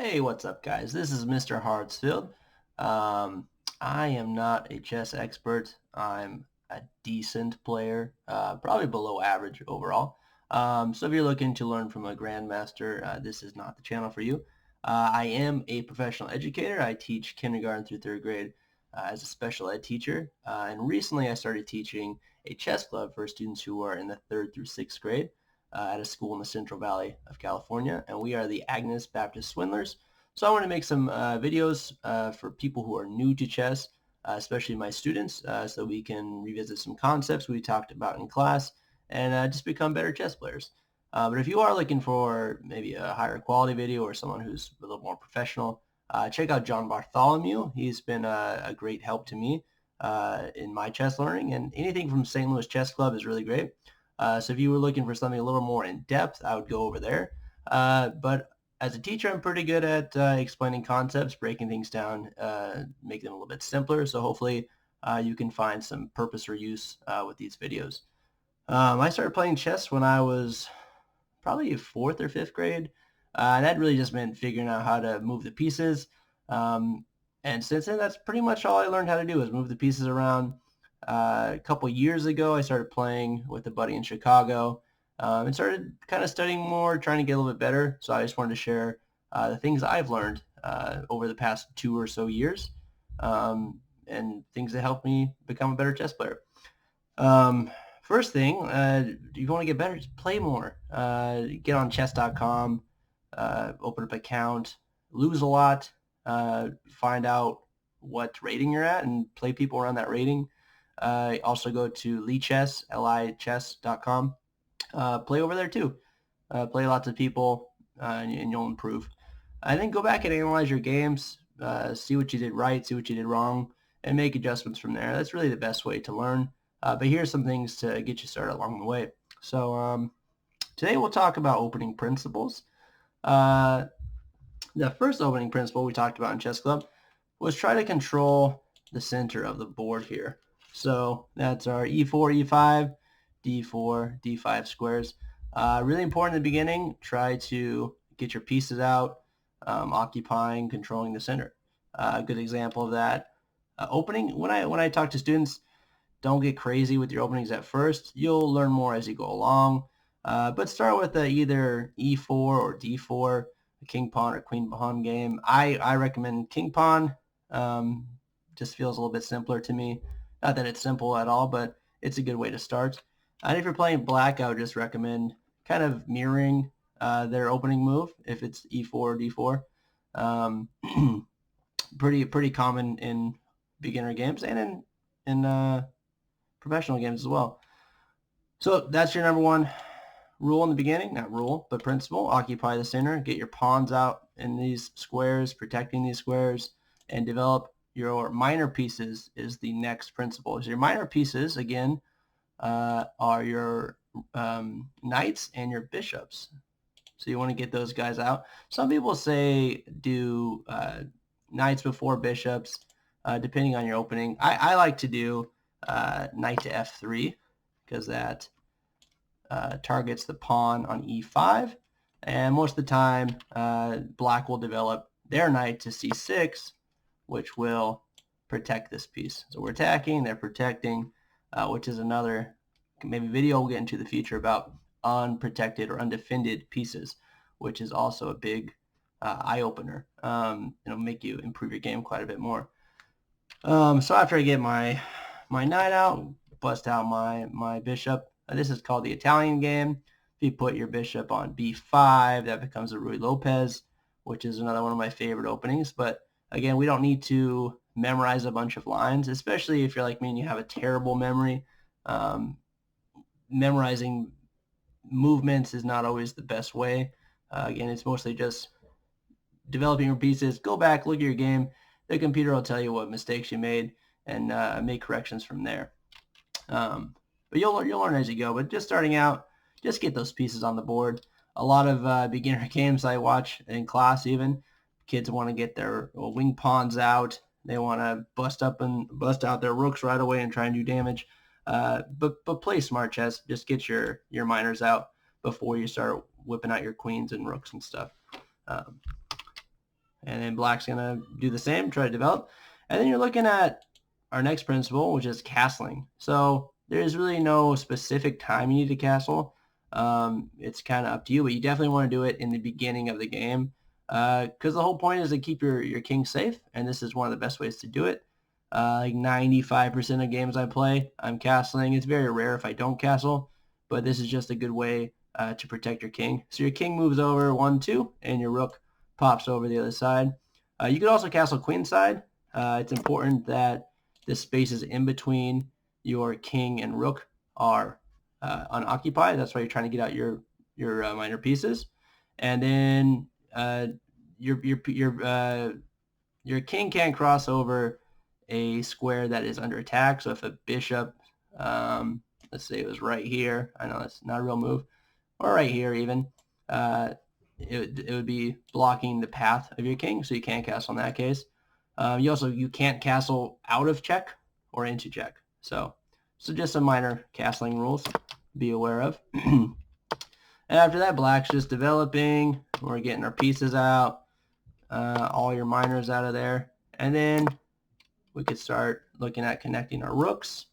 Hey, what's up, guys? This is Mr. Hartsfield. Um, I am not a chess expert. I'm a decent player, probably below average overall. So if you're looking to learn from a grandmaster, this is not the channel for you. I am a professional educator. I teach kindergarten through third grade as a special ed teacher. And recently I started teaching a chess club for students who are in the third through sixth grade at a school in the Central Valley of California, and we are the Agnes Baptist Swindlers. So I want to make some videos for people who are new to chess, especially my students, so we can revisit some concepts we talked about in class and just become better chess players. But if you are looking for maybe a higher quality video or someone who's a little more professional, check out John Bartholomew. He's been a great help to me in my chess learning, and anything from St. Louis Chess Club is really great. So if you were looking for something a little more in depth, I would go over there. But as a teacher, I'm pretty good at explaining concepts, breaking things down, making them a little bit simpler. So hopefully you can find some purpose or use with these videos. I started playing chess when I was probably fourth or fifth grade. And that really just meant figuring out how to move the pieces. Um, and since then, that's pretty much all I learned how to do is move the pieces around. A couple years ago, I started playing with a buddy in Chicago and started kind of studying more, trying to get a little bit better. So I just wanted to share the things I've learned over the past 2 or so years and things that helped me become a better chess player. Um, First thing, if you want to get better, just play more. Get on chess.com, open up an account, lose a lot, find out what rating you're at and play people around that rating. Also go to lichess, lichess.com. Play over there too. Play lots of people and you'll improve. And then go back and analyze your games, see what you did right, see what you did wrong, and make adjustments from there. That's really the best way to learn. But here's some things to get you started along the way. So today we'll talk about opening principles. Uh, the first opening principle we talked about in Chess Club was try to control the center of the board here. So that's our e4, e5, d4, d5 squares. Really important in the beginning, try to get your pieces out, occupying, controlling the center. A good example of that, opening, when I talk to students, don't get crazy with your openings at first. You'll learn more as you go along. But start with either e4 or d4, a king pawn or queen pawn game. I recommend king pawn. Just feels a little bit simpler to me. Not that it's simple at all, but it's a good way to start. And if you're playing black, I would just recommend kind of mirroring their opening move if it's e4 or d4. Pretty common in beginner games and in professional games as well. So that's your number one rule in the beginning, not rule, but principle. Occupy the center, get your pawns out in these squares, protecting these squares, and develop your minor pieces is the next principle. So your minor pieces, again, are your knights and your bishops. So you want to get those guys out. Some people say do knights before bishops, depending on your opening. I like to do knight to f3 because that targets the pawn on e5. And most of the time, black will develop their knight to c6, which will protect this piece. So we're attacking, they're protecting, which is another maybe video we'll get into the future about unprotected or undefended pieces, which is also a big eye-opener. It'll make you improve your game quite a bit more. So after I get my knight out, bust out my bishop. This is called the Italian game. If you put your bishop on b5, that becomes a Ruy Lopez, which is another one of my favorite openings. But again, we don't need to memorize a bunch of lines, especially if you're like me and you have a terrible memory. Memorizing movements is not always the best way. Again, it's mostly just developing your pieces. Go back, look at your game. The computer will tell you what mistakes you made and make corrections from there. But you'll learn as you go. But just starting out, just get those pieces on the board. A lot of beginner games I watch in class, even kids want to get their wing pawns out. They want to bust out their rooks right away and try and do damage. But play smart chess. Just get your minors out before you start whipping out your queens and rooks and stuff. And then black's going to do the same, try to develop. And then you're looking at our next principle, which is castling. So there's really no specific time you need to castle. It's kind of up to you, but you definitely want to do it in the beginning of the game because the whole point is to keep your king safe, and this is one of the best ways to do it. Like 95% of games I play, I'm castling. It's very rare if I don't castle, but this is just a good way to protect your king. So your king moves over 1-2, and your rook pops over the other side. You could also castle queenside. It's important that the spaces in between your king and rook are unoccupied. That's why you're trying to get out your minor pieces, and then your king can't cross over a square that is under attack. So if a bishop, let's say it was right here, I know that's not a real move, or right here even, it would be blocking the path of your king, so you can't castle in that case. You can't castle out of check or into check. So just some minor castling rules to be aware of. And after that, black's just developing. We're getting our pieces out, all your minors out of there, and then we could start looking at connecting our rooks.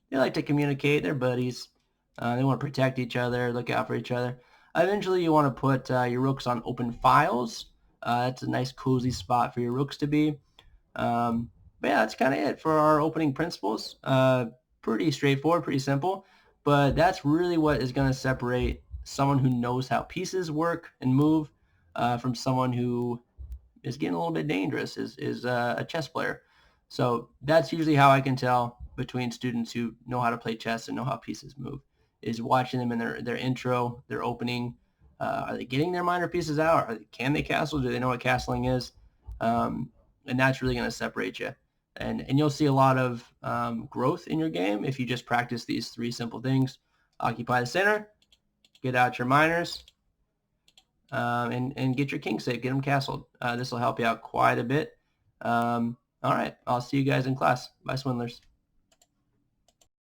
They like to communicate. They're buddies. They want to protect each other, look out for each other. Eventually, you want to put your rooks on open files. That's a nice cozy spot for your rooks to be. But yeah, that's kind of it for our opening principles. Pretty straightforward, pretty simple. But that's really what is going to separate someone who knows how pieces work and move from someone who is getting a little bit dangerous, is a chess player. So that's usually how I can tell between students who know how to play chess and know how pieces move, is watching them in their intro, their opening. Are they getting their minor pieces out? Can they castle? Do they know what castling is? And that's really going to separate you. And you'll see a lot of growth in your game if you just practice these three simple things. Occupy the center, get out your minors, and get your king safe, get them castled. This will help you out quite a bit. All right, I'll see you guys in class. Bye, Swindlers.